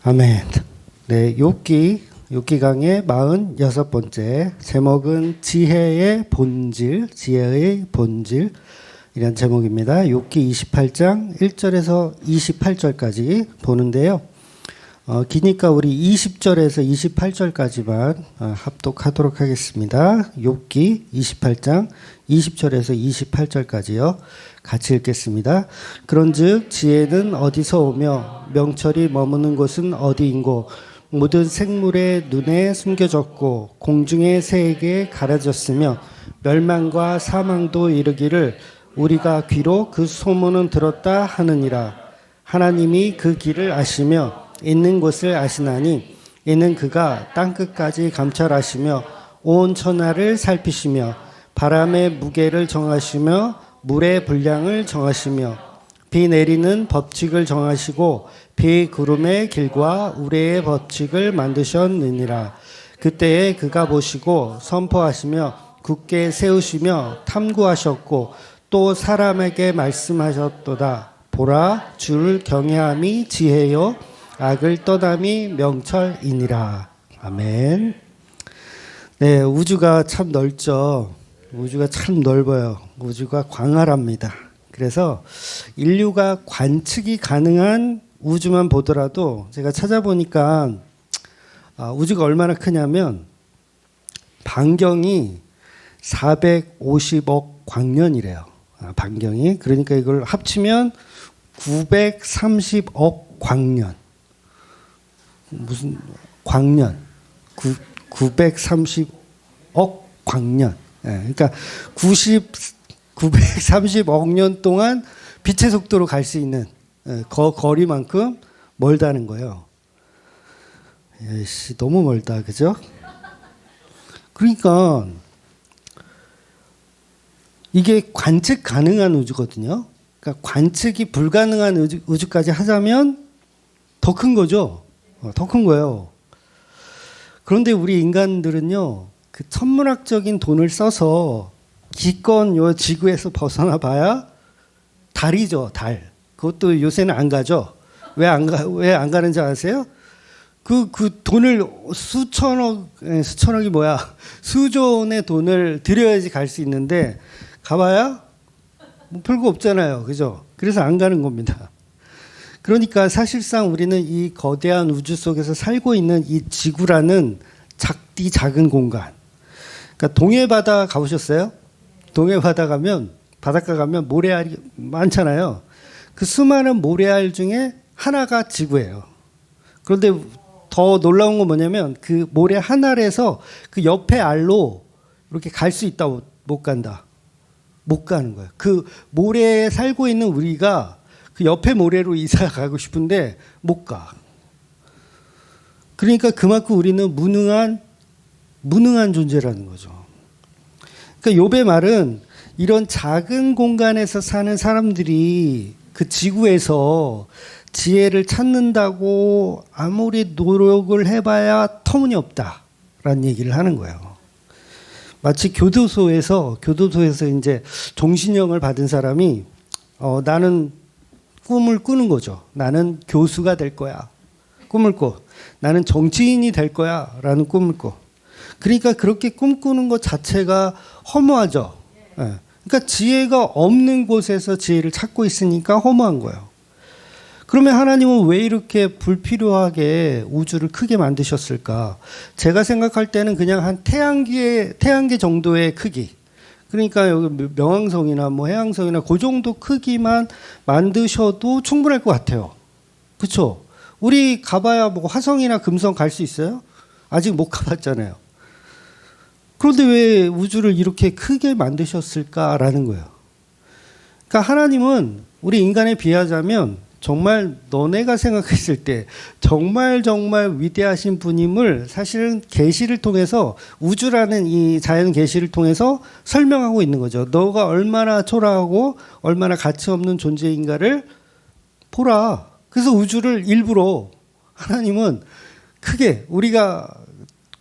아멘. 네, 욥기 강의 46번째 제목은 지혜의 본질, 이란 제목입니다. 욥기 28장 1절에서 28절까지 보는데요. 기니까 우리 20절에서 28절까지만 합독하도록 하겠습니다. 욥기 28장 20절에서 28절까지요. 같이 읽겠습니다. 그런즉 지혜는 어디서 오며 명철이 머무는 곳은 어디인고 모든 생물의 눈에 숨겨졌고 공중의 새에게 가려졌으며 멸망과 사망도 이르기를 우리가 귀로 그 소문은 들었다 하느니라. 하나님이 그 길을 아시며 있는 곳을 아시나니 이는 그가 땅끝까지 감찰하시며 온 천하를 살피시며 바람의 무게를 정하시며 물의 분량을 정하시며 비 내리는 법칙을 정하시고 비 구름의 길과 우레의 법칙을 만드셨느니라. 그때에 그가 보시고 선포하시며 굳게 세우시며 탐구하셨고 또 사람에게 말씀하셨도다. 보라, 주를 경외함이 지혜요 악을 떠남이 명철이니라. 아멘. 네, 우주가 참 넓죠. 우주가 참 넓어요. 우주가 광활합니다. 그래서 인류가 관측이 가능한 우주만 보더라도 제가 찾아보니까 우주가 얼마나 크냐면 반경이 450억 광년이래요. 반경이. 그러니까 이걸 합치면 930억 광년. 무슨 광년? 930억 광년. 그러니까 930억 년 동안 빛의 속도로 갈 수 있는 거리만큼 멀다는 거예요. 너무 멀다, 그죠? 그러니까 이게 관측 가능한 우주거든요. 그러니까 관측이 불가능한 우주까지 하자면 더 큰 거죠. 더 큰 거예요. 그런데 우리 인간들은요, 그 천문학적인 돈을 써서 기껏 요 지구에서 벗어나 봐야 달이죠, 달. 그것도 요새는 안 가죠. 왜 안 가는지 아세요? 그 돈을 수천억이 뭐야. 수조 원의 돈을 들여야지 갈 수 있는데 가봐야 뭐 별거 없잖아요. 그죠? 그래서 안 가는 겁니다. 그러니까 사실상 우리는 이 거대한 우주 속에서 살고 있는 이 지구라는 작은 공간. 그러니까 동해 바다 가보셨어요? 동해 바다 가면 바닷가 가면 모래알이 많잖아요. 그 수많은 모래알 중에 하나가 지구예요. 그런데 더 놀라운 건 뭐냐면 그 모래 한 알에서 그 옆에 알로 이렇게 갈 수 있다고 못 간다. 못 가는 거예요. 그 모래에 살고 있는 우리가 그 옆에 모래로 이사 가고 싶은데 못 가. 그러니까 그만큼 우리는 무능한 존재라는 거죠. 그러니까 욥의 말은 이런 작은 공간에서 사는 사람들이 그 지구에서 지혜를 찾는다고 아무리 노력을 해봐야 터무니없다라는 얘기를 하는 거예요. 마치 교도소에서 이제 종신형을 받은 사람이 나는 꿈을 꾸는 거죠. 나는 교수가 될 거야. 꿈을 꿔. 나는 정치인이 될 거야. 라는 꿈을 꿔. 그러니까 그렇게 꿈꾸는 것 자체가 허무하죠. 그러니까 지혜가 없는 곳에서 지혜를 찾고 있으니까 허무한 거예요. 그러면 하나님은 왜 이렇게 불필요하게 우주를 크게 만드셨을까? 제가 생각할 때는 그냥 한 태양계 정도의 크기. 그러니까 여기 명왕성이나 뭐 해왕성이나 그 정도 크기만 만드셔도 충분할 것 같아요. 그렇죠? 우리 가봐야 뭐 화성이나 금성 갈 수 있어요? 아직 못 가봤잖아요. 그런데 왜 우주를 이렇게 크게 만드셨을까라는 거예요. 그러니까 하나님은 우리 인간에 비하자면 정말 너네가 생각했을 때 정말 위대하신 분임을 사실은 계시를 통해서 우주라는 이 자연 계시를 통해서 설명하고 있는 거죠. 너가 얼마나 초라하고 얼마나 가치 없는 존재인가를 보라. 그래서 우주를 일부러 하나님은 크게 우리가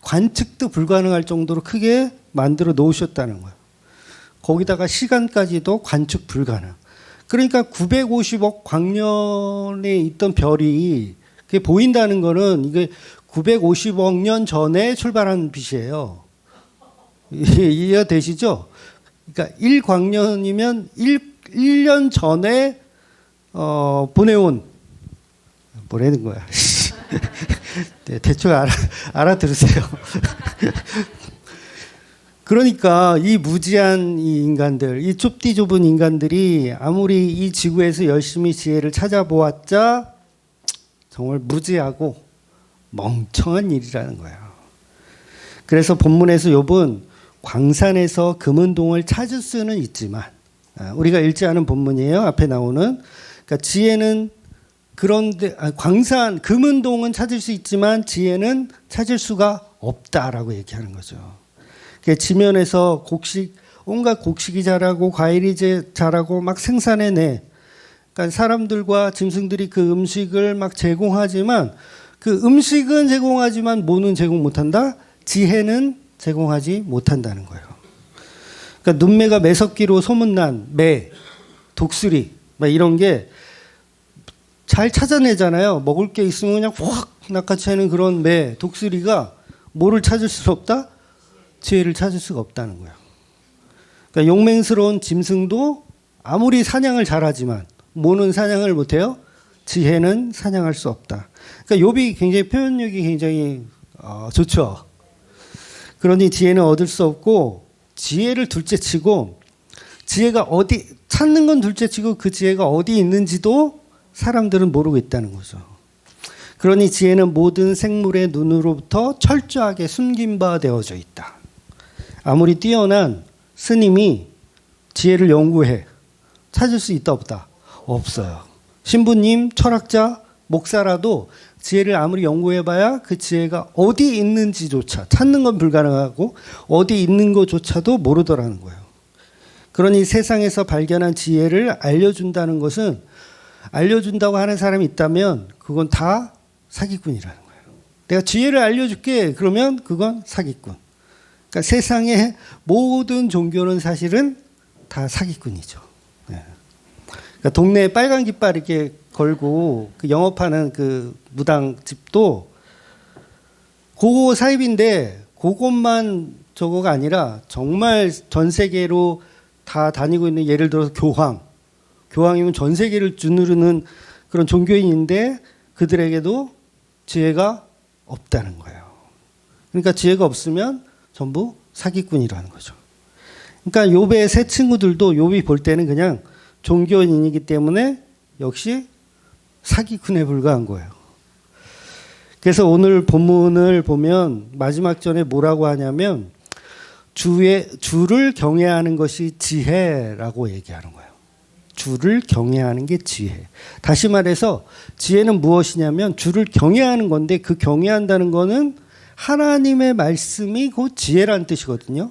관측도 불가능할 정도로 크게 만들어 놓으셨다는 거예요. 거기다가 시간까지도 관측 불가능. 그러니까 950억 광년에 있던 별이 그게 보인다는 거는 이게 950억 년 전에 출발한 빛이에요. 이해되시죠? 그러니까 1광년이면 1년 전에 보내온 뭐라는 거야. 네, 대충 알아들으세요. 그러니까 이 무지한 이 인간들, 이 좁디 좁은 인간들이 아무리 이 지구에서 열심히 지혜를 찾아보았자 정말 무지하고 멍청한 일이라는 거예요. 그래서 본문에서 욥은 광산에서 금은동을 찾을 수는 있지만, 우리가 읽지 않은 본문이에요. 앞에 나오는. 그러니까 지혜는 그런데 광산 금은동은 찾을 수 있지만 지혜는 찾을 수가 없다라고 얘기하는 거죠. 그러니까 지면에서 온갖 곡식이 자라고 과일이 자라고 막 생산해내. 그러니까 사람들과 짐승들이 그 음식을 막 제공하지만 그 음식은 제공하지만 뭐는 제공 못한다? 지혜는 제공하지 못한다는 거예요. 그러니까 눈매가 매섭기로 소문난 매, 독수리 막 이런 게 잘 찾아내잖아요. 먹을 게 있으면 그냥 확 낚아채는 그런 매, 독수리가 뭐를 찾을 수 없다? 지혜를 찾을 수가 없다는 거예요. 그러니까 용맹스러운 짐승도 아무리 사냥을 잘하지만 뭐는 사냥을 못해요? 지혜는 사냥할 수 없다. 그러니까 욥이 굉장히 표현력이 굉장히 좋죠. 그러니 지혜는 얻을 수 없고 지혜를 둘째치고 지혜가 어디 찾는 건 둘째치고 그 지혜가 어디 있는지도 사람들은 모르고 있다는 거죠. 그러니 지혜는 모든 생물의 눈으로부터 철저하게 숨긴 바 되어져 있다. 아무리 뛰어난 스님이 지혜를 연구해 찾을 수 있다 없다? 없어요. 신부님, 철학자, 목사라도 지혜를 아무리 연구해봐야 그 지혜가 어디 있는지조차 찾는 건 불가능하고 어디 있는 것조차도 모르더라는 거예요. 그러니 세상에서 발견한 지혜를 알려준다는 것은 알려준다고 하는 사람이 있다면 그건 다 사기꾼이라는 거예요. 내가 지혜를 알려줄게 그러면 그건 사기꾼. 그러니까 세상의 모든 종교는 사실은 다 사기꾼이죠. 네. 그러니까 동네에 빨간 깃발 이렇게 걸고 그 영업하는 그 무당집도 그거 사입인데 그것만 저거가 아니라 정말 전 세계로 다 다니고 있는 예를 들어서 교황이면 전 세계를 주누르는 그런 종교인인데 그들에게도 지혜가 없다는 거예요. 그러니까 지혜가 없으면 전부 사기꾼이라는 거죠. 그러니까 욥의 세 친구들도 욥이 볼 때는 그냥 종교인이기 때문에 역시 사기꾼에 불과한 거예요. 그래서 오늘 본문을 보면 마지막 절에 뭐라고 하냐면 주를 경외하는 것이 지혜라고 얘기하는 거예요. 주를 경외하는 게 지혜. 다시 말해서 지혜는 무엇이냐면 주를 경외하는 건데 그 경외한다는 거는 하나님의 말씀이 곧 지혜라는 뜻이거든요.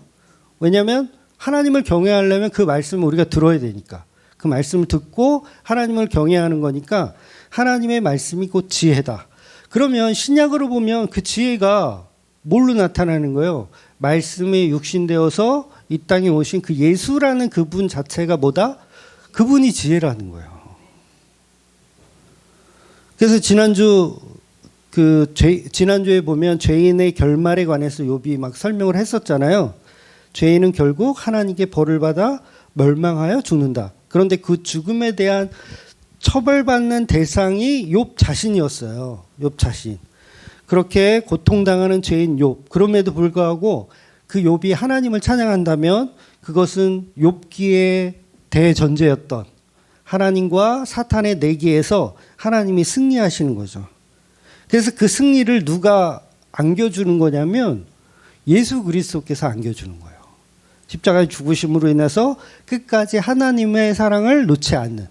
왜냐하면 하나님을 경외하려면 그 말씀을 우리가 들어야 되니까. 그 말씀을 듣고 하나님을 경외하는 거니까 하나님의 말씀이 곧 지혜다. 그러면 신약으로 보면 그 지혜가 뭘로 나타나는 거예요? 말씀이 육신되어서 이 땅에 오신 그 예수라는 그분 자체가 뭐다? 그분이 지혜라는 거예요. 그래서 지난주에 보면 죄인의 결말에 관해서 욥이 막 설명을 했었잖아요. 죄인은 결국 하나님께 벌을 받아 멸망하여 죽는다. 그런데 그 죽음에 대한 처벌받는 대상이 욥 자신이었어요. 욥 자신. 그렇게 고통당하는 죄인 욥. 그럼에도 불구하고 그 욥이 하나님을 찬양한다면 그것은 욥기의 대전제였던 하나님과 사탄의 내기에서 하나님이 승리하시는 거죠. 그래서 그 승리를 누가 안겨주는 거냐면 예수 그리스도께서 안겨주는 거예요. 십자가의 죽으심으로 인해서 끝까지 하나님의 사랑을 놓지 않는.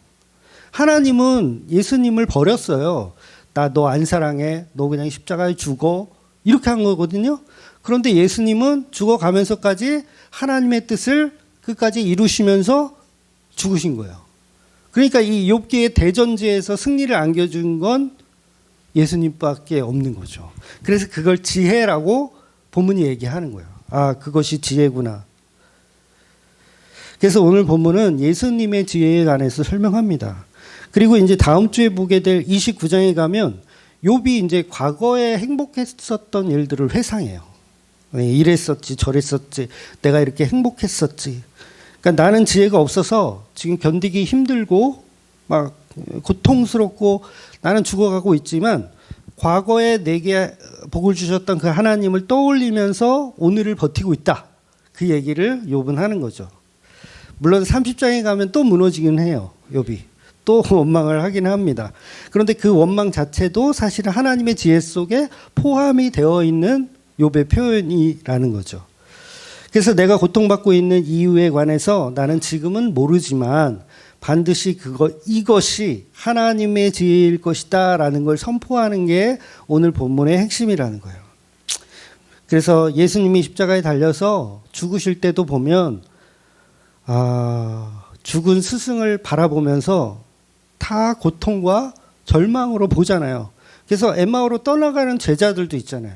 하나님은 예수님을 버렸어요. 나 너 안 사랑해. 너 그냥 십자가에 죽어. 이렇게 한 거거든요. 그런데 예수님은 죽어가면서까지 하나님의 뜻을 끝까지 이루시면서 죽으신 거예요. 그러니까 이 욥기의 대전제에서 승리를 안겨준 건 예수님밖에 없는 거죠. 그래서 그걸 지혜라고 본문이 얘기하는 거예요. 아, 그것이 지혜구나. 그래서 오늘 본문은 예수님의 지혜에 관해서 설명합니다. 그리고 이제 다음 주에 보게 될 29장에 가면 욥이 이제 과거에 행복했었던 일들을 회상해요. 이랬었지, 저랬었지, 내가 이렇게 행복했었지. 그러니까 나는 지혜가 없어서 지금 견디기 힘들고 막 고통스럽고 나는 죽어가고 있지만 과거에 내게 복을 주셨던 그 하나님을 떠올리면서 오늘을 버티고 있다. 그 얘기를 욥은 하는 거죠. 물론 30장에 가면 또 무너지긴 해요. 욥이. 또 원망을 하긴 합니다. 그런데 그 원망 자체도 사실은 하나님의 지혜 속에 포함이 되어 있는 욥의 표현이라는 거죠. 그래서 내가 고통받고 있는 이유에 관해서 나는 지금은 모르지만 반드시 이것이 하나님의 지혜일 것이다라는 걸 선포하는 게 오늘 본문의 핵심이라는 거예요. 그래서 예수님이 십자가에 달려서 죽으실 때도 보면 죽은 스승을 바라보면서 다 고통과 절망으로 보잖아요. 그래서 엠마오로 떠나가는 제자들도 있잖아요.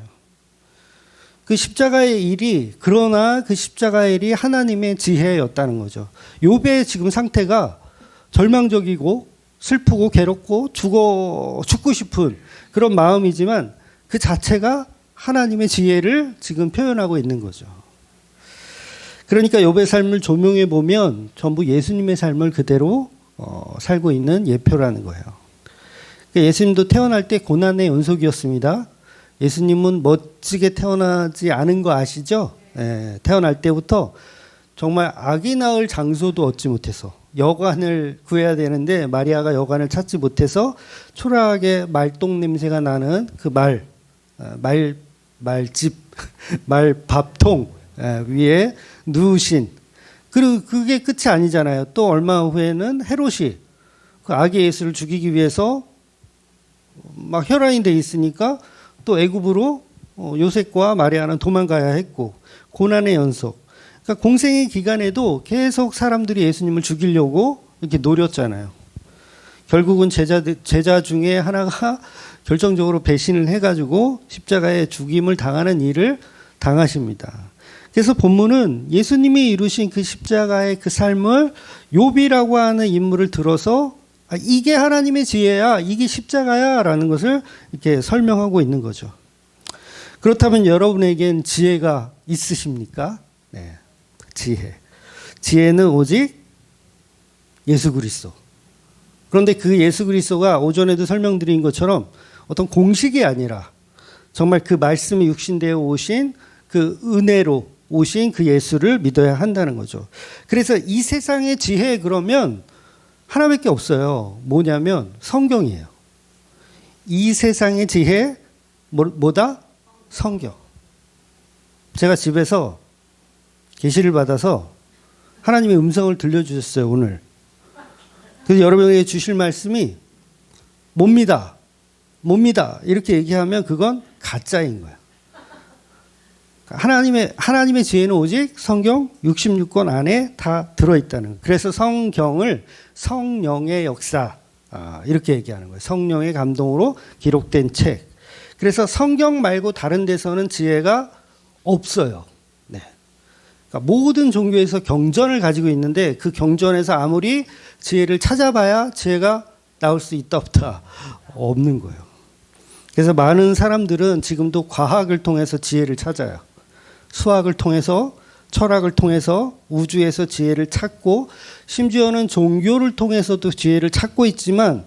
그 십자가의 일이 그러나 그 십자가의 일이 하나님의 지혜였다는 거죠. 욥의 지금 상태가 절망적이고 슬프고 괴롭고 죽고 싶은 그런 마음이지만 그 자체가 하나님의 지혜를 지금 표현하고 있는 거죠. 그러니까 욥의 삶을 조명해 보면 전부 예수님의 삶을 그대로 살고 있는 예표라는 거예요. 예수님도 태어날 때 고난의 연속이었습니다. 예수님은 멋지게 태어나지 않은 거 아시죠? 태어날 때부터 정말 아기 낳을 장소도 얻지 못해서 여관을 구해야 되는데 마리아가 여관을 찾지 못해서 초라하게 말똥 냄새가 나는 그 말집, 말밥통 위에 누우신. 그리고 그게 끝이 아니잖아요. 또 얼마 후에는 헤롯이 그 아기 예수를 죽이기 위해서 막 혈안이 돼 있으니까 또 애굽으로 요셉과 마리아는 도망가야 했고 고난의 연속. 그러니까 공생의 기간에도 계속 사람들이 예수님을 죽이려고 이렇게 노렸잖아요. 결국은 제자 중에 하나가 결정적으로 배신을 해가지고 십자가에 죽임을 당하는 일을 당하십니다. 그래서 본문은 예수님이 이루신 그 십자가의 그 삶을 욥이라고 하는 인물을 들어서 이게 하나님의 지혜야, 이게 십자가야 라는 것을 이렇게 설명하고 있는 거죠. 그렇다면 여러분에겐 지혜가 있으십니까? 네, 지혜는 오직 예수 그리스도. 그런데 그 예수 그리스도가 오전에도 설명드린 것처럼 어떤 공식이 아니라 정말 그 말씀이 육신되어 오신 그 은혜로 오신 그 예수를 믿어야 한다는 거죠. 그래서 이 세상의 지혜 그러면 하나밖에 없어요. 뭐냐면 성경이에요. 이 세상의 지혜 뭐다? 성경. 제가 집에서 계시를 받아서 하나님의 음성을 들려주셨어요. 오늘. 그래서 여러분에게 주실 말씀이 뭡니다. 이렇게 얘기하면 그건 가짜인 거야. 하나님의 지혜는 오직 성경 66권 안에 다 들어있다는 거예요. 그래서 성경을 성령의 역사 이렇게 얘기하는 거예요. 성령의 감동으로 기록된 책. 그래서 성경 말고 다른 데서는 지혜가 없어요. 네. 그러니까 모든 종교에서 경전을 가지고 있는데 그 경전에서 아무리 지혜를 찾아봐야 지혜가 나올 수 있다 없다 없는 거예요. 그래서 많은 사람들은 지금도 과학을 통해서 지혜를 찾아요. 수학을 통해서 철학을 통해서 우주에서 지혜를 찾고 심지어는 종교를 통해서도 지혜를 찾고 있지만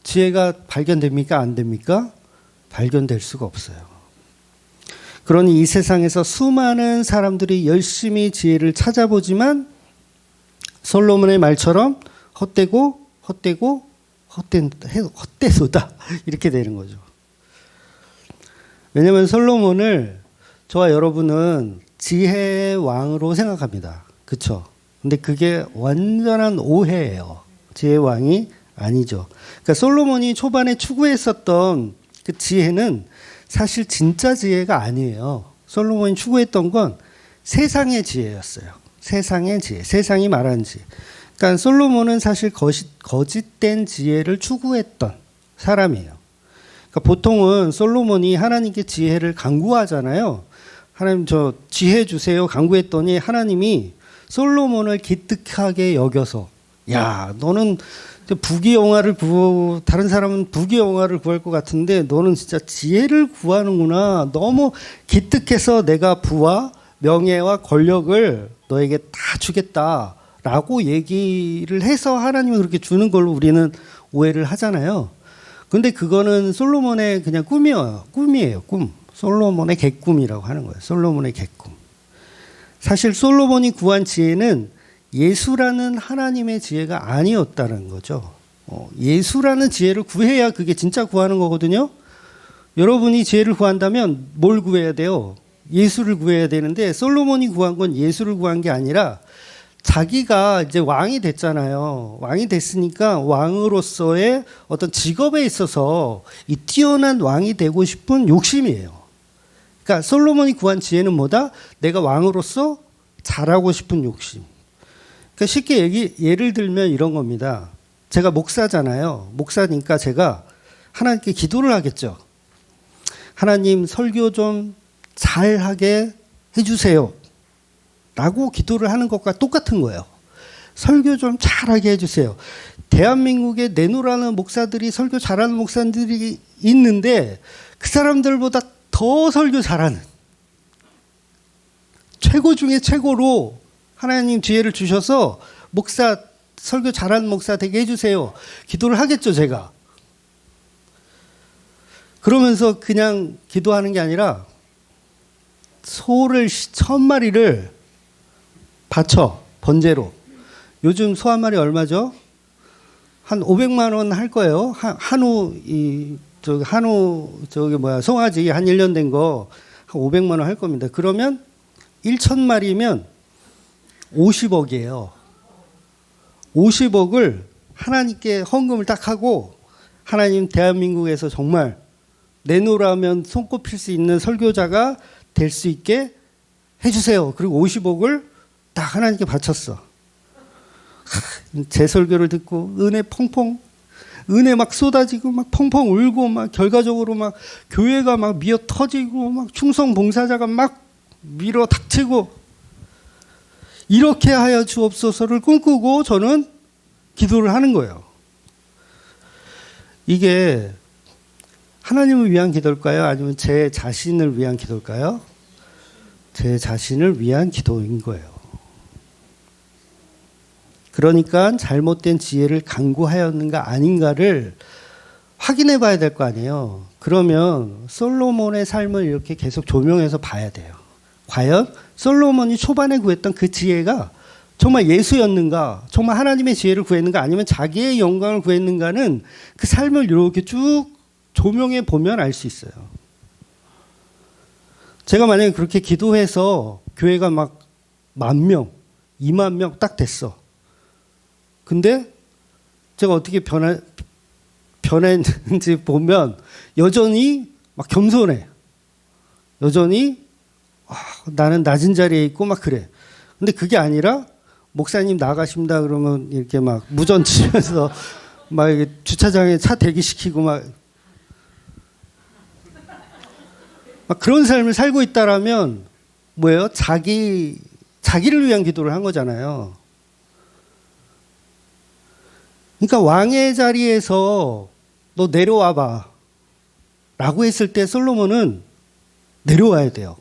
지혜가 발견됩니까? 안 됩니까? 발견될 수가 없어요. 그러니 이 세상에서 수많은 사람들이 열심히 지혜를 찾아보지만 솔로몬의 말처럼 헛되도다 이렇게 되는 거죠. 왜냐하면 솔로몬을 저와 여러분은 지혜의 왕으로 생각합니다. 그렇죠? 근데 그게 완전한 오해예요. 지혜의 왕이 아니죠. 그러니까 솔로몬이 초반에 추구했었던 그 지혜는 사실 진짜 지혜가 아니에요. 솔로몬이 추구했던 건 세상의 지혜였어요. 세상의 지혜, 세상이 말하는 지혜. 그러니까 솔로몬은 사실 거짓된 지혜를 추구했던 사람이에요. 그러니까 보통은 솔로몬이 하나님께 지혜를 간구하잖아요. 하나님 저 지혜 주세요 간구했더니 하나님이 솔로몬을 기특하게 여겨서 야, 너는 부귀영화를 다른 사람은 부귀영화를 구할 것 같은데 너는 진짜 지혜를 구하는구나. 너무 기특해서 내가 부와 명예와 권력을 너에게 다 주겠다라고 얘기를 해서 하나님이 그렇게 주는 걸로 우리는 오해를 하잖아요. 근데 그거는 솔로몬의 그냥 꿈이에요. 꿈. 솔로몬의 객꿈이라고 하는 거예요. 솔로몬의 객꿈. 사실 솔로몬이 구한 지혜는 예수라는 하나님의 지혜가 아니었다는 거죠. 예수라는 지혜를 구해야 그게 진짜 구하는 거거든요. 여러분이 지혜를 구한다면 뭘 구해야 돼요? 예수를 구해야 되는데 솔로몬이 구한 건 예수를 구한 게 아니라 자기가 이제 왕이 됐잖아요. 왕이 됐으니까 왕으로서의 어떤 직업에 있어서 이 뛰어난 왕이 되고 싶은 욕심이에요. 그러니까 솔로몬이 구한 지혜는 뭐다? 내가 왕으로서 잘하고 싶은 욕심. 그러니까 쉽게 예를 들면 이런 겁니다. 제가 목사잖아요. 목사니까 제가 하나님께 기도를 하겠죠. 하나님 설교 좀 잘하게 해주세요. 라고 기도를 하는 것과 똑같은 거예요. 설교 좀 잘하게 해주세요. 대한민국에 내노라는 목사들이 설교 잘하는 목사들이 있는데 그 사람들보다 더 설교 잘하는 최고 중에 최고로 하나님 지혜를 주셔서 목사 설교 잘하는 목사 되게 해주세요. 기도를 하겠죠, 제가. 그러면서 그냥 기도하는 게 아니라 소를 1000마리를 바쳐 번제로. 요즘 소 한 마리 얼마죠? 한 500만 원 할 거예요. 송아지 한 1년 된 거 한 500만 원 할 겁니다. 그러면 1,000마리면 50억이에요. 50억을 하나님께 헌금을 딱 하고 하나님 대한민국에서 정말 내노라면 손꼽힐 수 있는 설교자가 될 수 있게 해주세요. 그리고 50억을 딱 하나님께 바쳤어. 제 설교를 듣고 은혜 펑펑, 은혜 막 쏟아지고 막 펑펑 울고 막 결과적으로 막 교회가 막 미어 터지고 막 충성 봉사자가 막 밀어 닥치고 이렇게 하여 주옵소서를 꿈꾸고 저는 기도를 하는 거예요. 이게 하나님을 위한 기도일까요? 아니면 제 자신을 위한 기도일까요? 제 자신을 위한 기도인 거예요. 그러니까 잘못된 지혜를 강구하였는가 아닌가를 확인해 봐야 될 거 아니에요. 그러면 솔로몬의 삶을 이렇게 계속 조명해서 봐야 돼요. 과연 솔로몬이 초반에 구했던 그 지혜가 정말 예수였는가, 정말 하나님의 지혜를 구했는가, 아니면 자기의 영광을 구했는가는 그 삶을 이렇게 쭉 조명해 보면 알 수 있어요. 제가 만약에 그렇게 기도해서 교회가 막 10,000명, 20,000명 딱 됐어. 근데 제가 어떻게 변했는지 보면 여전히 막 겸손해. 여전히 나는 낮은 자리에 있고 막 그래. 근데 그게 아니라 목사님 나가십니다 그러면 이렇게 막 무전 치면서 막 주차장에 차 대기시키고 막 그런 삶을 살고 있다라면 뭐예요? 자기를 위한 기도를 한 거잖아요. 그러니까 왕의 자리에서 너 내려와봐 라고 했을 때 솔로몬은 내려와야 돼요.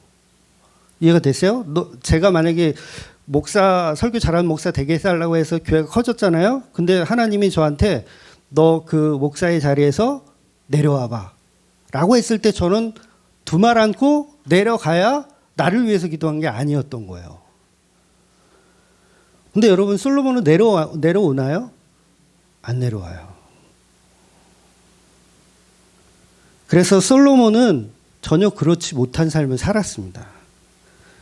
이해가 됐어요? 제가 만약에 설교 잘하는 목사 되게 해달라고 해서 교회가 커졌잖아요. 근데 하나님이 저한테 너 그 목사의 자리에서 내려와봐 라고 했을 때 저는 두 말 안고 내려가야 나를 위해서 기도한 게 아니었던 거예요. 근데 여러분 솔로몬은 내려오나요? 안 내려와요. 그래서 솔로몬은 전혀 그렇지 못한 삶을 살았습니다.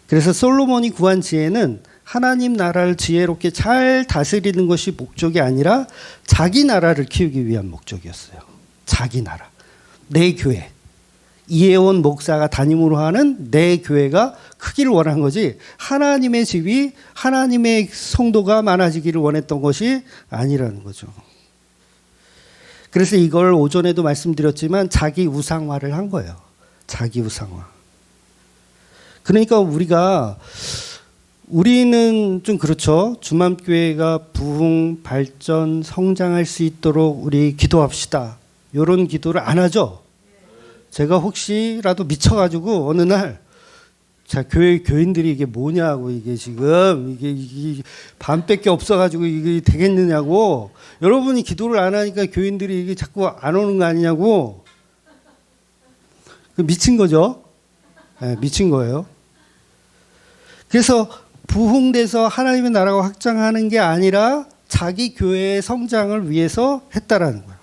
그래서 솔로몬이 구한 지혜는 하나님 나라를 지혜롭게 잘 다스리는 것이 목적이 아니라 자기 나라를 키우기 위한 목적이었어요. 자기 나라. 내 교회. 이혜원 목사가 담임으로 하는 내 교회가 크기를 원한 거지 하나님의 집이 하나님의 성도가 많아지기를 원했던 것이 아니라는 거죠. 그래서 이걸 오전에도 말씀드렸지만 자기 우상화를 한 거예요. 자기 우상화. 그러니까 우리는 좀 그렇죠. 주맘교회가 부흥, 발전, 성장할 수 있도록 우리 기도합시다. 이런 기도를 안 하죠. 제가 혹시라도 미쳐가지고 어느 날, 자, 교인들이 이게 뭐냐고, 이게 지금, 이게 반밖에 없어가지고 이게 되겠느냐고, 여러분이 기도를 안 하니까 교인들이 이게 자꾸 안 오는 거 아니냐고, 미친 거죠. 네, 미친 거예요. 그래서 부흥돼서 하나님의 나라가 확장하는 게 아니라 자기 교회의 성장을 위해서 했다라는 거예요.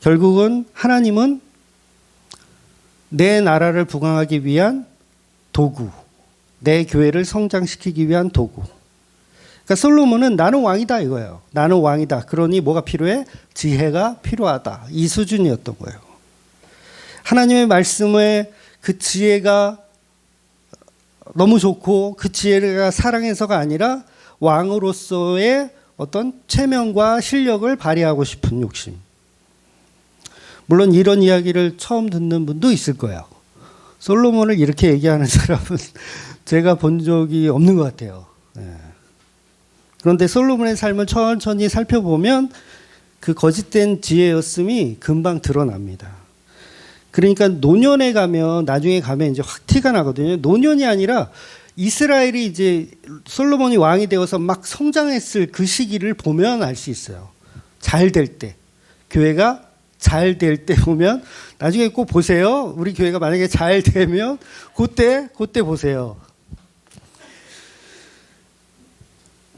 결국은 하나님은 내 나라를 부강하기 위한 도구, 내 교회를 성장시키기 위한 도구. 그러니까 솔로몬은 나는 왕이다 이거예요. 나는 왕이다. 그러니 뭐가 필요해? 지혜가 필요하다. 이 수준이었던 거예요. 하나님의 말씀에 그 지혜가 너무 좋고 그 지혜가 사랑해서가 아니라 왕으로서의 어떤 체면과 실력을 발휘하고 싶은 욕심. 물론 이런 이야기를 처음 듣는 분도 있을 거예요. 솔로몬을 이렇게 얘기하는 사람은 제가 본 적이 없는 것 같아요. 네. 그런데 솔로몬의 삶을 천천히 살펴보면 그 거짓된 지혜였음이 금방 드러납니다. 그러니까 노년에 가면 나중에 가면 이제 확 티가 나거든요. 노년이 아니라 이스라엘이 이제 솔로몬이 왕이 되어서 막 성장했을 그 시기를 보면 알 수 있어요. 잘 될 때. 교회가 잘 될 때 보면 나중에 꼭 보세요. 우리 교회가 만약에 잘 되면 그때 보세요.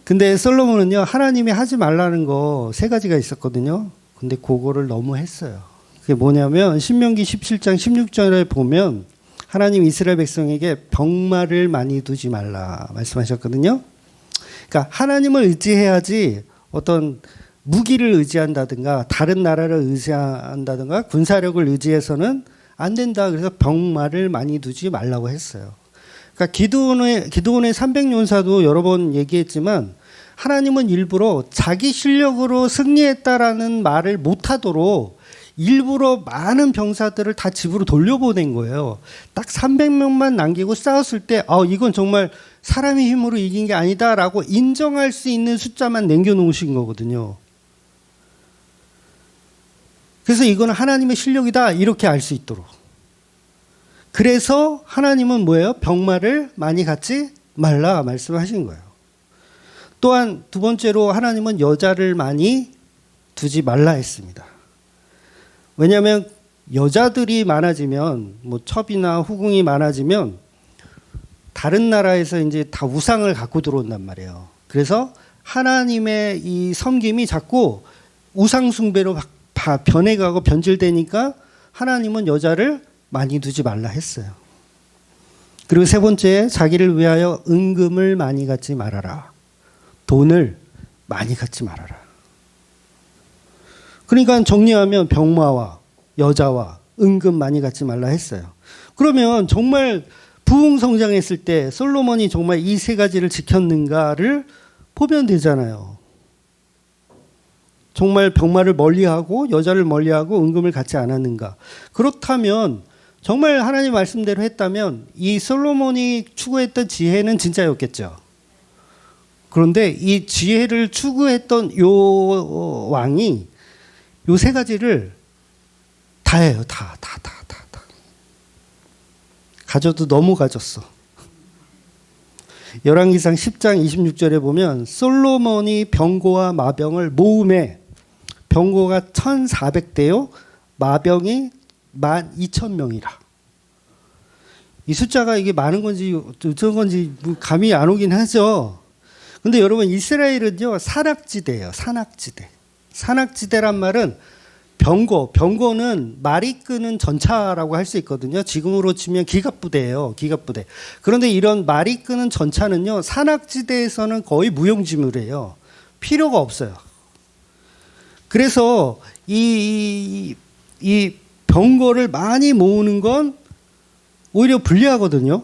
근데 솔로몬은요, 하나님이 하지 말라는 거 3가지가 있었거든요. 근데 그거를 너무 했어요. 그게 뭐냐면 신명기 17장 16절에 보면 하나님 이스라엘 백성에게 병마를 많이 두지 말라 말씀하셨거든요. 그러니까 하나님을 의지해야지 어떤 무기를 의지한다든가 다른 나라를 의지한다든가 군사력을 의지해서는 안 된다. 그래서 병마를 많이 두지 말라고 했어요. 그러니까 기드온의 300용사도 여러 번 얘기했지만 하나님은 일부러 자기 실력으로 승리했다라는 말을 못하도록 일부러 많은 병사들을 다 집으로 돌려보낸 거예요. 딱 300명만 남기고 싸웠을 때 이건 정말 사람의 힘으로 이긴 게 아니다라고 인정할 수 있는 숫자만 남겨놓으신 거거든요. 그래서 이거는 하나님의 실력이다 이렇게 알 수 있도록. 그래서 하나님은 뭐예요? 병마를 많이 갖지 말라 말씀하신 거예요. 또한 두 번째로 하나님은 여자를 많이 두지 말라 했습니다. 왜냐하면 여자들이 많아지면 뭐 첩이나 후궁이 많아지면 다른 나라에서 이제 다 우상을 갖고 들어온단 말이에요. 그래서 하나님의 이 섬김이 자꾸 우상 숭배로 변해가고 변질되니까 하나님은 여자를 많이 두지 말라 했어요. 그리고 세 번째, 자기를 위하여 은금을 많이 갖지 말아라. 돈을 많이 갖지 말아라. 그러니까 정리하면 병마와 여자와 은금 많이 갖지 말라 했어요. 그러면 정말 부흥성장했을 때 솔로몬이 정말 이 3가지를 지켰는가를 보면 되잖아요. 정말 병마를 멀리하고 여자를 멀리하고 은금을 갖지 않았는가. 그렇다면 정말 하나님 말씀대로 했다면 이 솔로몬이 추구했던 지혜는 진짜였겠죠. 그런데 이 지혜를 추구했던 요 왕이 요 3가지를 다 해요. 다. 가져도 너무 가졌어. 열왕기상 10장 26절에 보면 솔로몬이 병거와 마병을 모음해 병거가 1,400대요. 마병이 12,000명이라. 이 숫자가 이게 많은 건지 적은 건지 감이 안 오긴 하죠. 근데 여러분 이스라엘은요 산악지대예요. 산악지대. 산악지대란 말은 병거는 말이 끄는 전차라고 할 수 있거든요. 지금으로 치면 기갑부대예요. 기갑부대. 그런데 이런 말이 끄는 전차는요 산악지대에서는 거의 무용지물이에요. 필요가 없어요. 그래서 이 병거를 많이 모으는 건 오히려 불리하거든요.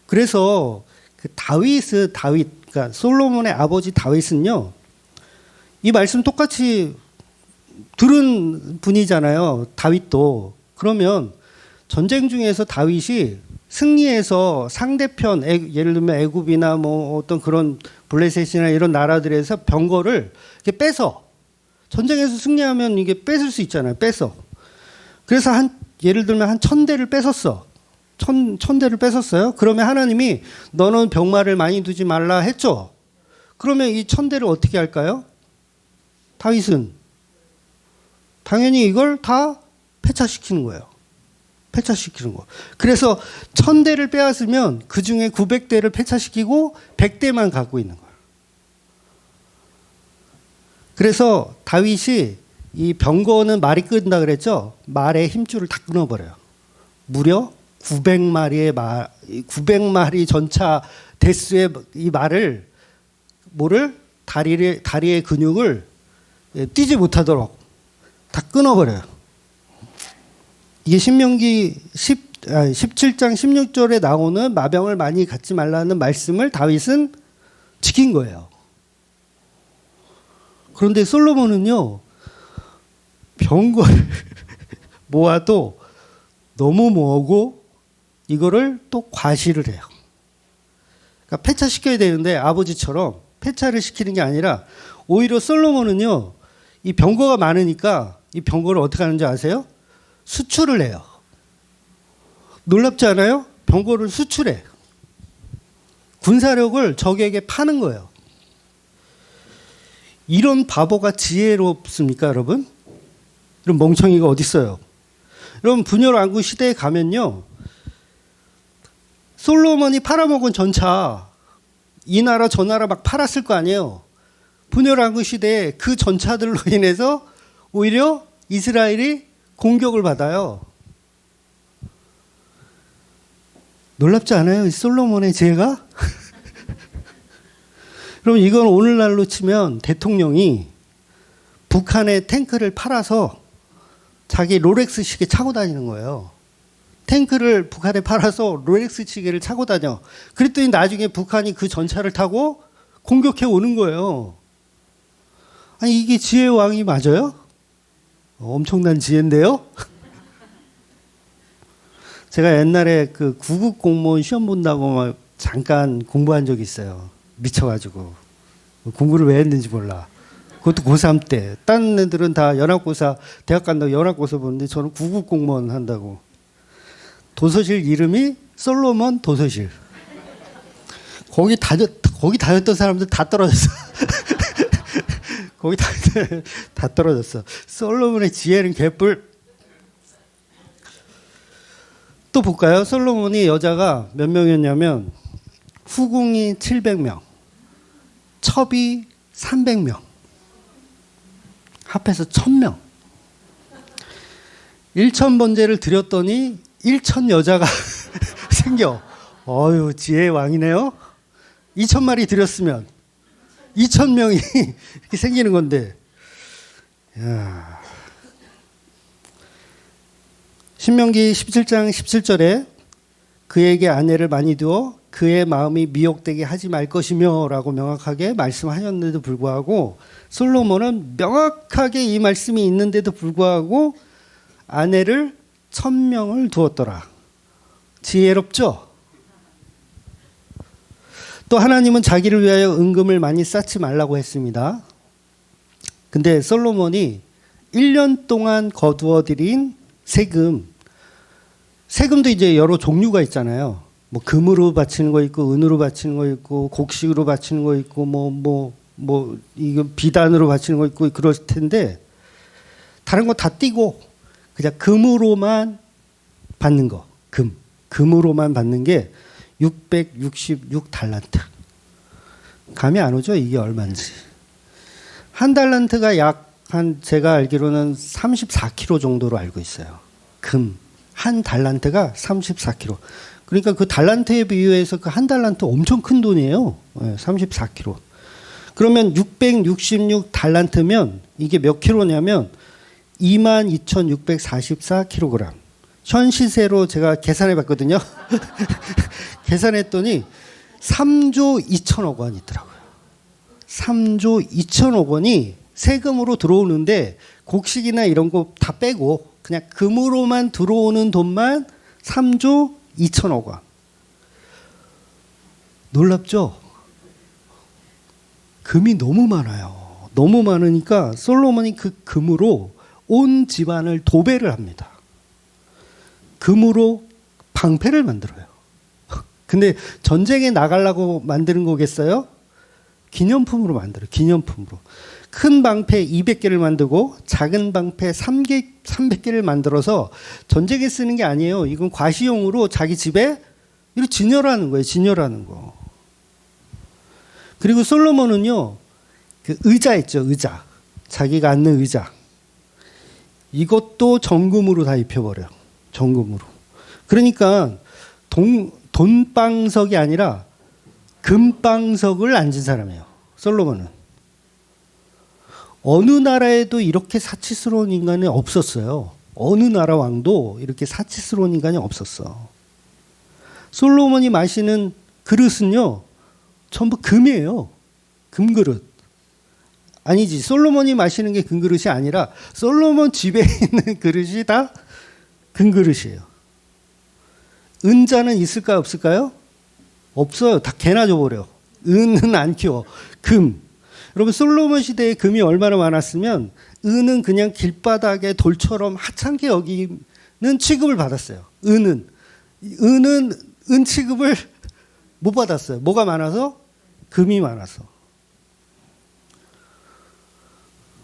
그래서 그 다윗, 그러니까 솔로몬의 아버지 다윗은요, 이 말씀 똑같이 들은 분이잖아요. 다윗도. 그러면 전쟁 중에서 다윗이 승리해서 상대편 예를 들면 애굽이나 뭐 어떤 그런 블레셋이나 이런 나라들에서 병거를 이렇게 빼서 전쟁에서 승리하면 이게 뺏을 수 있잖아요. 빼서. 그래서 예를 들면 한 1000대를 뺏었어. 1000대를 뺏었어요. 그러면 하나님이 너는 병마를 많이 두지 말라 했죠. 그러면 이 1000대를 어떻게 할까요? 다윗은 당연히 이걸 다 폐차시키는 거예요. 폐차시키는 거. 그래서 1000대를 빼앗으면 그 중에 900대를 폐차시키고 100대만 갖고 있는 거예요. 그래서 다윗이 이 병거는 말이 끈다 그랬죠? 말의 힘줄을 다 끊어버려요. 무려 900마리의 전차 대수의 이 말을 다리의 근육을 뛰지 못하도록 다 끊어버려요. 이게 신명기 17장 16절에 나오는 마병을 많이 갖지 말라는 말씀을 다윗은 지킨 거예요. 그런데 솔로몬은요, 병거를 모아도 너무 모으고 이거를 또 과시를 해요. 그러니까 폐차시켜야 되는데 아버지처럼 폐차를 시키는 게 아니라 오히려 솔로몬은요, 이 병거가 많으니까 이 병거를 어떻게 하는지 아세요? 수출을 해요. 놀랍지 않아요? 병거를 수출해. 군사력을 적에게 파는 거예요. 이런 바보가 지혜롭습니까, 여러분? 이런 멍청이가 어디 있어요? 여러분, 분열왕국 시대에 가면요, 솔로몬이 팔아먹은 전차, 이 나라 저 나라 막 팔았을 거 아니에요. 분열왕국 시대에 그 전차들로 인해서 오히려 이스라엘이 공격을 받아요. 놀랍지 않아요? 이 솔로몬의 지혜가? 그럼 이건 오늘날로 치면 대통령이 북한의 탱크를 팔아서 자기 롤렉스 시계 차고 다니는 거예요. 탱크를 북한에 팔아서 롤렉스 시계를 차고 다녀. 그랬더니 나중에 북한이 그 전차를 타고 공격해 오는 거예요. 아니, 이게 지혜의 왕이 맞아요? 엄청난 지혜인데요? 제가 옛날에 그 구급 공무원 시험 본다고 막 잠깐 공부한 적이 있어요. 미쳐가지고. 공부를 왜 했는지 몰라. 그것도 고3 때. 다른 애들은 다 연합고사, 대학 간다고 연합고사 보는데 저는 구급 공무원 한다고. 도서실 이름이 솔로몬 도서실. 거기 다녔던 사람들 다 떨어졌어. 거기 다 떨어졌어. 솔로몬의 지혜는 개뿔. 또 볼까요? 솔로몬이 여자가 몇 명이었냐면 후궁이 700명, 첩이 300명, 합해서 1000명. 1000번제를 드렸더니 1000 여자가 생겨. 어휴, 지혜의 왕이네요. 2000마리 드렸으면 2000명이 이렇게 생기는 건데. 야. 신명기 17장 17절에 그에게 아내를 많이 두어 그의 마음이 미혹되게 하지 말 것이며 라고 명확하게 말씀하셨는데도 불구하고 솔로몬은 명확하게 이 말씀이 있는데도 불구하고 아내를 1000명을 두었더라. 지혜롭죠? 또 하나님은 자기를 위하여 은금을 많이 쌓지 말라고 했습니다. 근데 솔로몬이 1년 동안 거두어 들인 세금도 이제 여러 종류가 있잖아요. 뭐 금으로 바치는 거 있고 은으로 바치는 거 있고 곡식으로 바치는 거 있고 이거 비단으로 바치는 거 있고 그럴 텐데 다른 거 다 띄고 그냥 금으로만 받는 거. 금으로만 받는 게 666달란트. 감이 안 오죠? 이게 얼마인지. 한 달란트가 제가 알기로는 34kg 정도로 알고 있어요. 한 달란트가 34kg. 그러니까 그 달란트에 비유해서 그 한 달란트 엄청 큰 돈이에요. 34kg. 그러면 666달란트면 이게 몇 킬로냐면 22,644kg. 현 시세로 제가 계산해 봤거든요. 계산했더니 3조 2천억 원이 있더라고요. 3조 2천억 원이 세금으로 들어오는데 곡식이나 이런 거 다 빼고 그냥 금으로만 들어오는 돈만 3조 2천억 원. 놀랍죠? 금이 너무 많아요. 너무 많으니까 솔로몬이 그 금으로 온 집안을 도배를 합니다. 금으로 방패를 만들어요. 근데 전쟁에 나가려고 만드는 거겠어요? 기념품으로 만들어요. 기념품으로. 큰 방패 200개를 만들고 작은 방패 300개를 만들어서 전쟁에 쓰는 게 아니에요. 이건 과시용으로 자기 집에 이렇게 진열하는 거예요. 진열하는 거. 그리고 솔로몬은요, 그 의자 있죠. 의자. 자기가 앉는 의자. 이것도 정금으로 다 입혀버려요. 정금으로. 그러니까 돈방석이 아니라 금방석을 앉은 사람이에요. 솔로몬은. 어느 나라에도 이렇게 사치스러운 인간이 없었어요. 어느 나라 왕도 이렇게 사치스러운 인간이 없었어. 솔로몬이 마시는 그릇은요, 전부 금이에요. 금그릇. 아니지. 솔로몬이 마시는 게 금그릇이 아니라 솔로몬 집에 있는 그릇이 다 금그릇이에요. 은자는 있을까요? 없을까요? 없어요. 다 개나 줘버려. 은은 안 키워. 금. 여러분, 솔로몬 시대에 금이 얼마나 많았으면 은은 그냥 길바닥에 돌처럼 하찮게 여기는 취급을 받았어요. 은은 은 취급을 못 받았어요. 뭐가 많아서? 금이 많아서.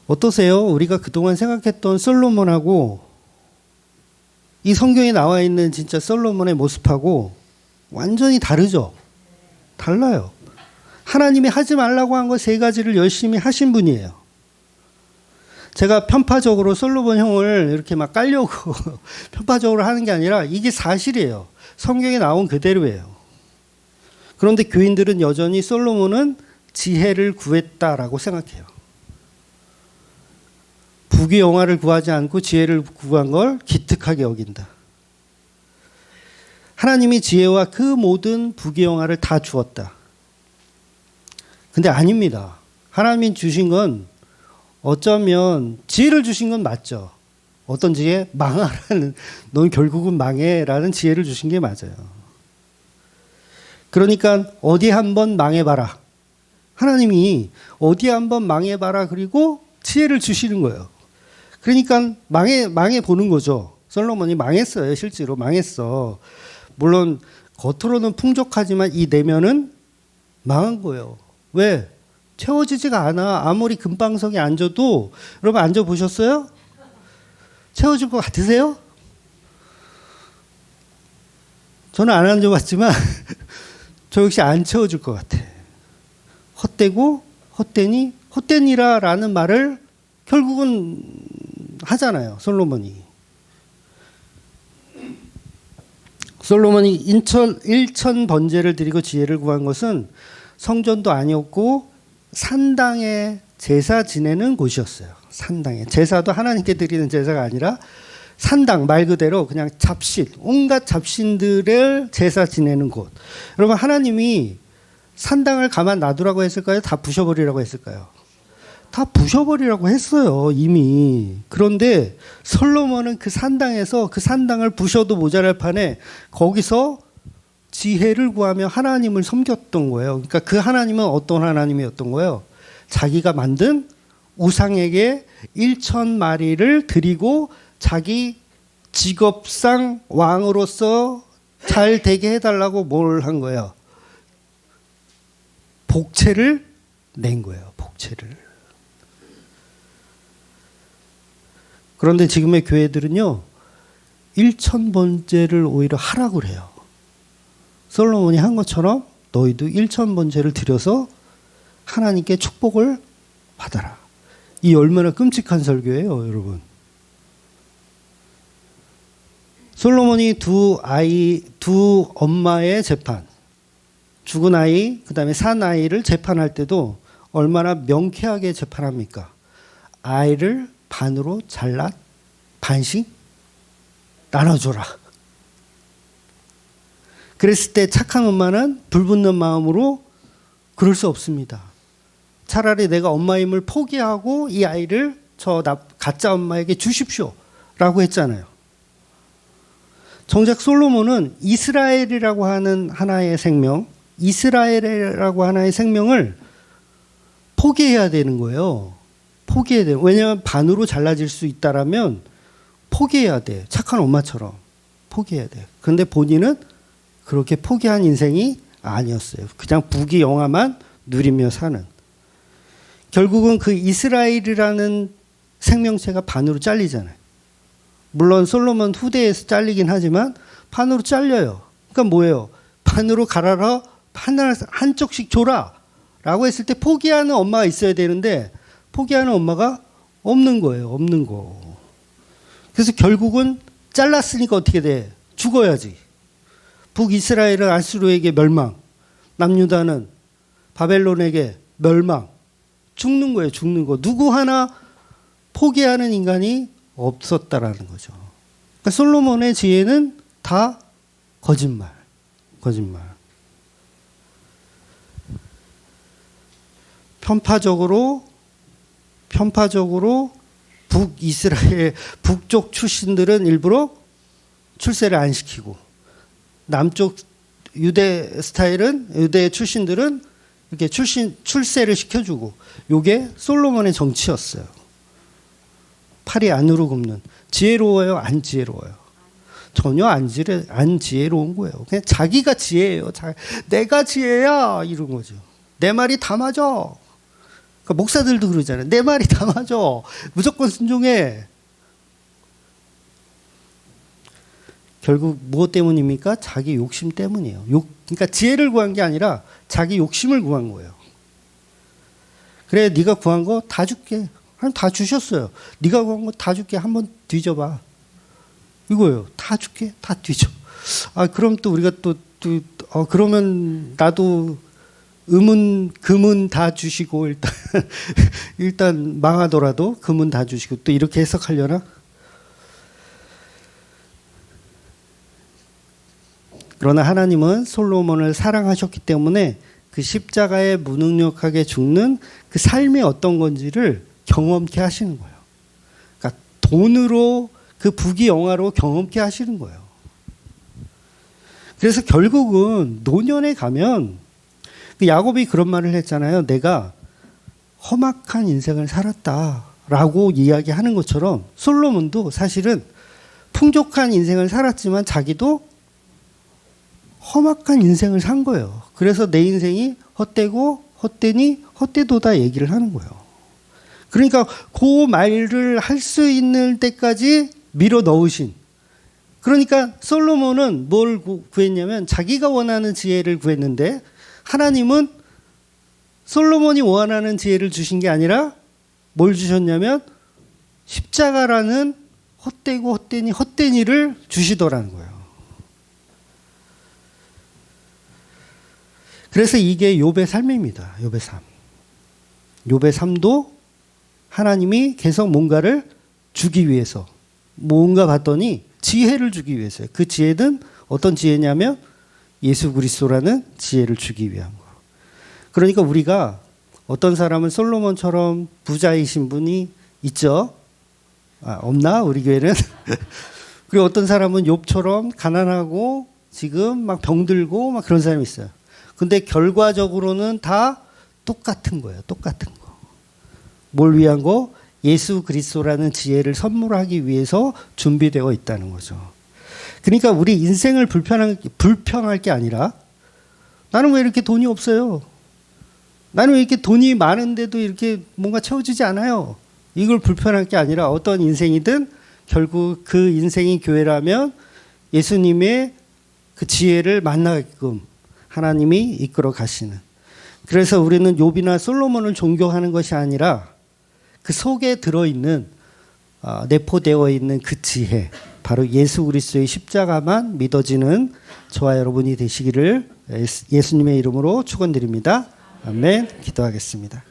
어떠세요? 우리가 그동안 생각했던 솔로몬하고 이 성경에 나와 있는 진짜 솔로몬의 모습하고 완전히 다르죠? 달라요. 하나님이 하지 말라고 한 거 3가지를 열심히 하신 분이에요. 제가 편파적으로 솔로몬 형을 이렇게 막 깔려고 편파적으로 하는 게 아니라 이게 사실이에요. 성경에 나온 그대로예요. 그런데 교인들은 여전히 솔로몬은 지혜를 구했다라고 생각해요. 부귀영화를 구하지 않고 지혜를 구한 걸 기특하게 여긴다. 하나님이 지혜와 그 모든 부귀영화를 다 주었다. 근데 아닙니다. 하나님이 주신 건 어쩌면 지혜를 주신 건 맞죠. 어떤 지혜? 망하라는, 넌 결국은 망해라는 지혜를 주신 게 맞아요. 그러니까 어디 한번 망해봐라. 하나님이 어디 한번 망해봐라. 그리고 지혜를 주시는 거예요. 그러니까 망해 보는 거죠. 솔로몬이 망했어요. 실제로 망했어. 물론 겉으로는 풍족하지만 이 내면은 망한 거예요. 왜? 채워지지가 않아. 아무리 금방석에 앉아도. 여러분 앉아보셨어요? 채워질 것 같으세요? 저는 안 앉아봤지만 저 역시 안 채워질 것 같아. 헛되고 헛되니 헛되니라라는 말을 결국은 하잖아요. 솔로몬이 일천 번제를 드리고 지혜를 구한 것은 성전도 아니었고 산당에 제사 지내는 곳이었어요. 산당에. 제사도 하나님께 드리는 제사가 아니라 산당, 말 그대로 그냥 잡신, 온갖 잡신들을 제사 지내는 곳. 여러분, 하나님이 산당을 가만 놔두라고 했을까요? 다 부셔버리라고 했을까요? 다 부셔버리라고 했어요, 이미. 그런데 솔로몬은 그 산당에서 그 산당을 부셔도 모자랄 판에 거기서 지혜를 구하며 하나님을 섬겼던 거예요. 그러니까 그 하나님은 어떤 하나님이었던 거예요? 자기가 만든 우상에게 1,000마리를 드리고 자기 직업상 왕으로서 잘 되게 해달라고 뭘 한 거예요? 복채를 낸 거예요. 복채를. 그런데 지금의 교회들은요, 1,000번제를 오히려 하라고 그래요. 솔로몬이 한 것처럼 너희도 1,000번제를 드려서 하나님께 축복을 받아라. 이 얼마나 끔찍한 설교예요, 여러분. 솔로몬이 두 엄마의 재판, 죽은 아이, 그 다음에 산 아이를 재판할 때도 얼마나 명쾌하게 재판합니까? 아이를 반으로 잘라 반씩 나눠줘라. 그랬을 때 착한 엄마는 불붙는 마음으로 그럴 수 없습니다. 차라리 내가 엄마임을 포기하고 이 아이를 저 가짜 엄마에게 주십시오 라고 했잖아요. 정작 솔로몬은 이스라엘이라고 하는 하나의 생명, 이스라엘이라고 하나의 생명을 포기해야 되는 거예요. 포기해야 돼요. 왜냐하면 반으로 잘라질 수 있다라면 포기해야 돼. 착한 엄마처럼 포기해야 돼. 그런데 본인은 그렇게 포기한 인생이 아니었어요. 그냥 부귀영화만 누리며 사는. 결국은 그 이스라엘이라는 생명체가 반으로 잘리잖아요. 물론 솔로몬 후대에서 잘리긴 하지만 반으로 잘려요. 그러니까 뭐예요? 반으로 갈아라, 한쪽씩 줘라 라고 했을 때 포기하는 엄마가 있어야 되는데 포기하는 엄마가 없는 거예요. 없는 거. 그래서 결국은 잘랐으니까 어떻게 돼? 죽어야지. 북이스라엘은 아수르에게 멸망, 남유다는 바벨론에게 멸망. 죽는 거예요. 죽는 거. 누구 하나 포기하는 인간이 없었다라는 거죠. 그러니까 솔로몬의 지혜는 다 거짓말. 거짓말. 편파적으로 북이스라엘 북쪽 출신들은 일부러 출세를 안 시키고 남쪽 유대 스타일은 유대 출신들은 이렇게 출세를 시켜주고 이게 솔로몬의 정치였어요. 팔이 안으로 굽는. 지혜로워요? 안 지혜로워요? 전혀 안 지혜로운 거예요. 그냥 자기가 지혜예요. 내가 지혜야 이런 거죠. 내 말이 다 맞아. 그러니까 목사들도 그러잖아요. 내 말이 다 맞아. 무조건 순종해. 결국 무엇 때문입니까? 자기 욕심 때문이에요. 그러니까 지혜를 구한 게 아니라 자기 욕심을 구한 거예요. 그래, 네가 구한 거 다 줄게. 다 주셨어요. 네가 구한 거 다 줄게. 한번 뒤져봐. 이거예요. 다 줄게. 다 뒤져. 그럼 또 우리가 그러면 나도 금은 다 주시고 일단 망하더라도 금은 다 주시고 또 이렇게 해석하려나? 그러나 하나님은 솔로몬을 사랑하셨기 때문에 그 십자가에 무능력하게 죽는 그 삶이 어떤 건지를 경험케 하시는 거예요. 그러니까 돈으로 그 부귀영화로 경험케 하시는 거예요. 그래서 결국은 노년에 가면 야곱이 그런 말을 했잖아요. 내가 험악한 인생을 살았다라고 이야기하는 것처럼 솔로몬도 사실은 풍족한 인생을 살았지만 자기도 험악한 인생을 산 거예요. 그래서 내 인생이 헛되고 헛되니 헛되도다 얘기를 하는 거예요. 그러니까 그 말을 할 수 있는 때까지 밀어 넣으신. 그러니까 솔로몬은 뭘 구했냐면 자기가 원하는 지혜를 구했는데 하나님은 솔로몬이 원하는 지혜를 주신 게 아니라 뭘 주셨냐면 십자가라는 헛되고 헛되니 헛되니를 주시더라는 거예요. 그래서 이게 욥의 삶입니다. 욥의 삶. 욥의 삶도 하나님이 계속 뭔가를 주기 위해서 뭔가 봤더니 지혜를 주기 위해서요. 그 지혜는 어떤 지혜냐면 예수 그리스도라는 지혜를 주기 위한 거. 그러니까 우리가 어떤 사람은 솔로몬처럼 부자이신 분이 있죠. 없나? 우리 교회는. 그리고 어떤 사람은 욥처럼 가난하고 지금 막 병들고 막 그런 사람이 있어요. 근데 결과적으로는 다 똑같은 거예요. 똑같은 거. 뭘 위한 거? 예수 그리스도라는 지혜를 선물하기 위해서 준비되어 있다는 거죠. 그러니까 우리 인생을 불평할 게 아니라 나는 왜 이렇게 돈이 없어요? 나는 왜 이렇게 돈이 많은데도 이렇게 뭔가 채워지지 않아요? 이걸 불편할 게 아니라 어떤 인생이든 결국 그 인생이 교회라면 예수님의 그 지혜를 만나게끔 하나님이 이끌어 가시는. 그래서 우리는 욥이나 솔로몬을 존경하는 것이 아니라 그 속에 들어있는 내포되어 있는 그 지혜, 바로 예수 그리스도의 십자가만 믿어지는 저와 여러분이 되시기를 예수님의 이름으로 축원드립니다. 아멘. 기도하겠습니다.